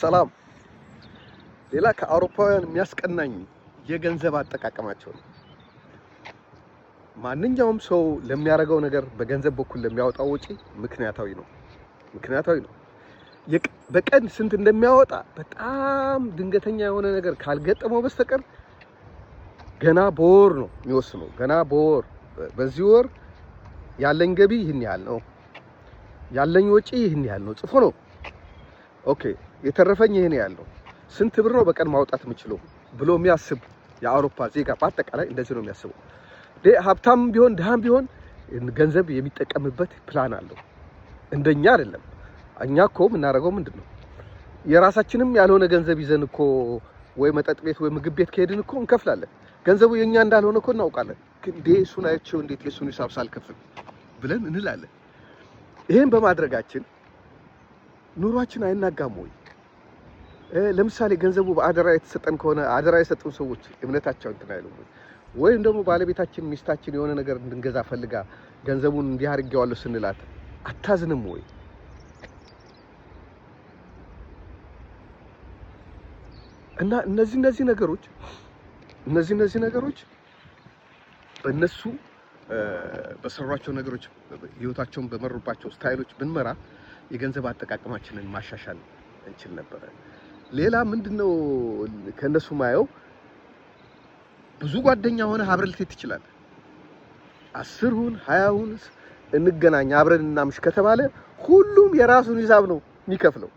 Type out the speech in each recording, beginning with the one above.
ሰላም። ሌላ ከአውሮፓውያን የሚያስቀናኝ የገንዘብ አጠቃቀማቸው ነው። ማንኛውም ሰው ለሚያደርገው ነገር በገንዘብ በኩል ለሚያወጣው ወጪ ምክንያታዊ ነው። በቀን ስንት እንደሚያወጣ በጣም ድንገተኛ የሆነ ነገር ካልገጠመው በስተቀር ገና በወር ነው የሚወስነው። ገና በወር በዚህ ወር ያለኝ ገቢ ይህን ያህል ነው፣ ያለኝ ወጪ ይህን ያህል ነው ጽፎ ነው። ኦኬ የተረፈኝ ይሄን ያለው ስንት ብር ነው በቀን ማውጣት የምችለው ብሎ የሚያስብ የአውሮፓ ዜጋ በአጠቃላይ እንደዚህ ነው የሚያስበው። ሀብታም ቢሆን ድሃም ቢሆን ገንዘብ የሚጠቀምበት ፕላን አለው። እንደኛ አይደለም። እኛ እኮ የምናደርገው ምንድነው? የራሳችንም ያልሆነ ገንዘብ ይዘን እኮ ወይ መጠጥ ቤት ወይ ምግብ ቤት ከሄድን እኮ እንከፍላለን። ገንዘቡ የኛ እንዳልሆነ እኮ እናውቃለን። እንዴ እሱን አይቼው እንዴት የሱን ሂሳብ ሳልከፍል ብለን እንላለን። ይሄን በማድረጋችን ኑሯችን አይናጋም ወይ? ለምሳሌ ገንዘቡ በአደራ የተሰጠን ከሆነ አደራ የሰጡን ሰዎች እምነታቸው እንትን አይሉም ወይም ደግሞ ባለቤታችን ሚስታችን የሆነ ነገር እንድንገዛ ፈልጋ ገንዘቡን እንዲህ አድርጌዋለሁ ስንላት አታዝንም ወይ? እና እነዚህ ነገሮች በእነሱ በሰሯቸው ነገሮች ህይወታቸውን በመሩባቸው ስታይሎች ብንመራ የገንዘብ አጠቃቀማችንን ማሻሻል እንችል ነበር። ሌላ ምንድነው ከነሱ ማየው ብዙ ጓደኛ ሆነ አብረን ልትሄድ ትችላለህ። 10 ሁን 20 ሁን እንገናኝ አብረን እናምሽ ከተባለ ሁሉም የራሱን ሂሳብ ነው የሚከፍለው።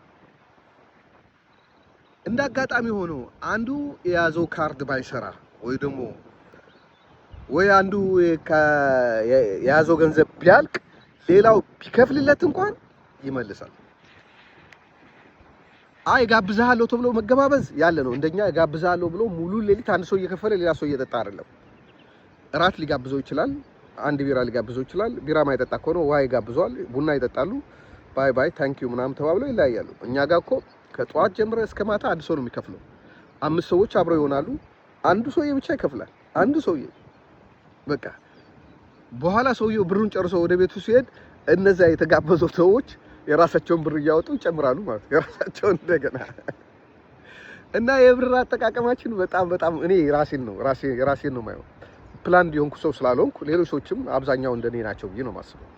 እንደ አጋጣሚ ሆኖ አንዱ የያዘው ካርድ ባይሰራ ወይ አንዱ የያዘው ገንዘብ ቢያልቅ ሌላው ቢከፍልለት እንኳን ይመልሳል። ጋብዛለሁ ተብሎ መገባበዝ ያለ ነው። እንደኛ ጋብዛለሁ ብሎ ሙሉ ሌሊት አንድ ሰው እየከፈለ ሌላ ሰው እየጠጣ አይደለም። እራት ሊጋብዘው ይችላል፣ አንድ ቢራ ሊጋብዘው ይችላል። ቢራ ማይጠጣ ከሆነ ውሃ ይጋብዘዋል፣ ቡና ይጠጣሉ፣ ባይ ባይ ታንክ ዩ ምናምን ተባብለው ይለያያሉ። እኛ ጋር እኮ ከጧት ጀምሮ እስከ ማታ አንድ ሰው ነው የሚከፍለው። 5 ሰዎች አብረው ይሆናሉ፣ አንዱ ሰውዬ ብቻ ይከፍላል። አንዱ ሰውዬ በቃ በኋላ ሰውዬው ብሩን ጨርሶ ወደ ቤቱ ሲሄድ እነዛ የተጋበዙ ሰዎች የራሳቸውን ብር እያወጡ ይጨምራሉ ማለት ነው። የራሳቸውን እንደገና እና የብር አጠቃቀማችን በጣም እኔ ራሴን ነው ማየው። ፕላን ሊሆንኩ ሰው ስላልሆንኩ ሌሎች ሰዎችም አብዛኛው እንደኔ ናቸው ብዬ ነው ማስበው።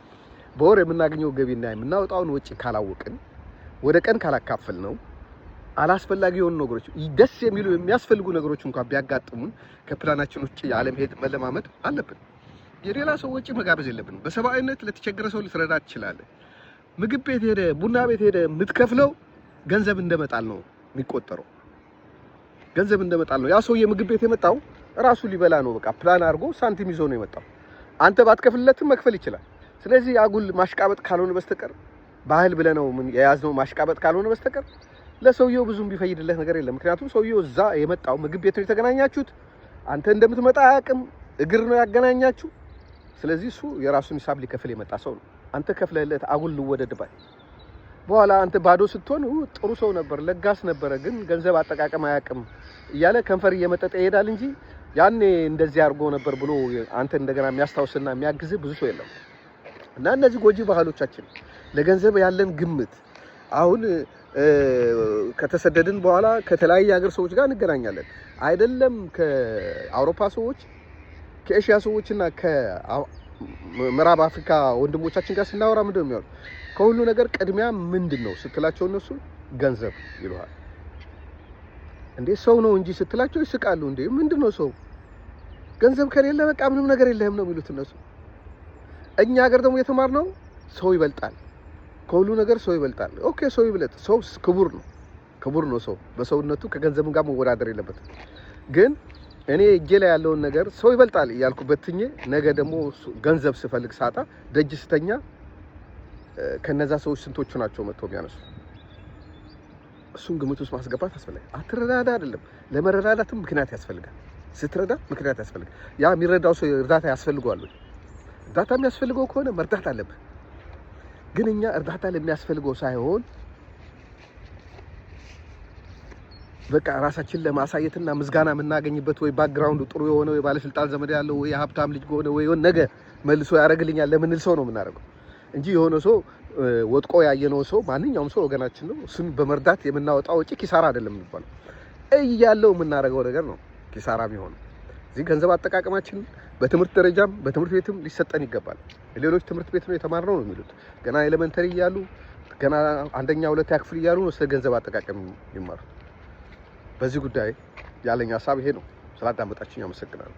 በወር የምናገኘው ገቢና የምናወጣውን ወጪ ካላወቅን ወደ ቀን ካላካፈል ነው አላስፈላጊ የሆኑ ነገሮች ደስ የሚሉ የሚያስፈልጉ ነገሮች እንኳን ቢያጋጥሙን ከፕላናችን ውጪ ያለመሄድ መለማመድ አለብን። የሌላ ሰው ወጪ መጋበዝ የለብንም። በሰብአዊነት ለተቸገረ ሰው ልትረዳ ትችላለህ። ምግብ ቤት ሄደ ቡና ቤት ሄደ የምትከፍለው ገንዘብ እንደመጣል ነው የሚቆጠረው። ገንዘብ እንደመጣል ነው። ያ ሰው የምግብ ቤት የመጣው ራሱ ሊበላ ነው። በቃ ፕላን አድርጎ ሳንቲም ይዞ ነው የመጣው። አንተ ባትከፍልለትም መክፈል ይችላል። ስለዚህ አጉል ማሽቃበጥ ካልሆነ በስተቀር ባህል ብለነው ምን የያዝነው ማሽቃበጥ ካልሆነ በስተቀር ለሰውየው ብዙም ቢፈይድለት ነገር የለም። ምክንያቱም ሰውየው እዛ የመጣው ምግብ ቤት ነው የተገናኛችሁት። አንተ እንደምትመጣ አያውቅም። እግር ነው ያገናኛችሁ። ስለዚህ እሱ የራሱን ሂሳብ ሊከፍል የመጣ ሰው ነው። አንተ ከፍለህለት አጉል ልወደድ ባይ በኋላ አንተ ባዶ ስትሆን ጥሩ ሰው ነበር፣ ለጋስ ነበረ፣ ግን ገንዘብ አጠቃቀም አያውቅም እያለ ከንፈር እየመጠጠ ይሄዳል እንጂ ያኔ እንደዚህ አድርጎ ነበር ብሎ አንተ እንደገና የሚያስታውስና የሚያግዝ ብዙ ሰው የለም። እና እነዚህ ጎጂ ባህሎቻችን ለገንዘብ ያለን ግምት አሁን ከተሰደድን በኋላ ከተለያየ ሀገር ሰዎች ጋር እንገናኛለን። አይደለም ከአውሮፓ ሰዎች ከኤሽያ ሰዎችና ከምዕራብ አፍሪካ ወንድሞቻችን ጋር ስናወራ ምንድን ነው የሚያወሩት? ከሁሉ ነገር ቅድሚያ ምንድን ነው ስትላቸው እነሱ ገንዘብ ይሉሃል። እንዴ ሰው ነው እንጂ ስትላቸው ይስቃሉ። እንዴ ምንድን ነው ሰው? ገንዘብ ከሌለ በቃ ምንም ነገር የለህም ነው የሚሉት እነሱ። እኛ ሀገር ደግሞ የተማርነው ሰው ይበልጣል፣ ከሁሉ ነገር ሰው ይበልጣል። ኦኬ ሰው ይበልጥ፣ ሰው ክቡር ነው ሰው በሰውነቱ ከገንዘብ ጋር መወዳደር የለበትም። ግን እኔ እጄ ላይ ያለውን ነገር ሰው ይበልጣል እያልኩበት ትኜ ነገ ደግሞ ገንዘብ ስፈልግ ሳጣ ደጅ ስተኛ ከነዛ ሰዎች ስንቶቹ ናቸው መጥተው የሚያነሱ? እሱን ግምት ውስጥ ማስገባት ያስፈልጋል። አትረዳዳ አይደለም ለመረዳዳትም ምክንያት ያስፈልጋል። ስትረዳ ምክንያት ያስፈልጋል። ያ የሚረዳው ሰው እርዳታ ያስፈልገዋል። እርዳታ የሚያስፈልገው ከሆነ መርዳት አለብህ። ግን እኛ እርዳታ ለሚያስፈልገው ሳይሆን በቃ ራሳችን ለማሳየትና ምስጋና የምናገኝበት ወይ ባክግራውንዱ ጥሩ የሆነ ወይ ባለስልጣን ዘመድ ያለው ወይ ሀብታም ልጅ ሆነ ወይ ነገ መልሶ ያደርግልኛል ለምንል ሰው ነው የምናደርገው እንጂ የሆነ ሰው ወጥቆ ያየነው ሰው ማንኛውም ሰው ወገናችን ነው። እሱን በመርዳት የምናወጣው ወጪ ኪሳራ አይደለም የሚባለው እያለው የምናደርገው ነገር ነው ኪሳራ የሚሆነው። እዚህ ገንዘብ አጠቃቀማችን በትምህርት ደረጃም በትምህርት ቤትም ሊሰጠን ይገባል። ሌሎች ትምህርት ቤት ነው የተማርነው ነው የሚሉት ገና ኤሌመንተሪ እያሉ ገና አንደኛ ሁለተኛ ክፍል እያሉ ነው ስለ ገንዘብ አጠቃቀም ይማሩ። በዚህ ጉዳይ ያለኝ ሀሳብ ይሄ ነው። ስላዳመጣችሁኝ አመሰግናለሁ።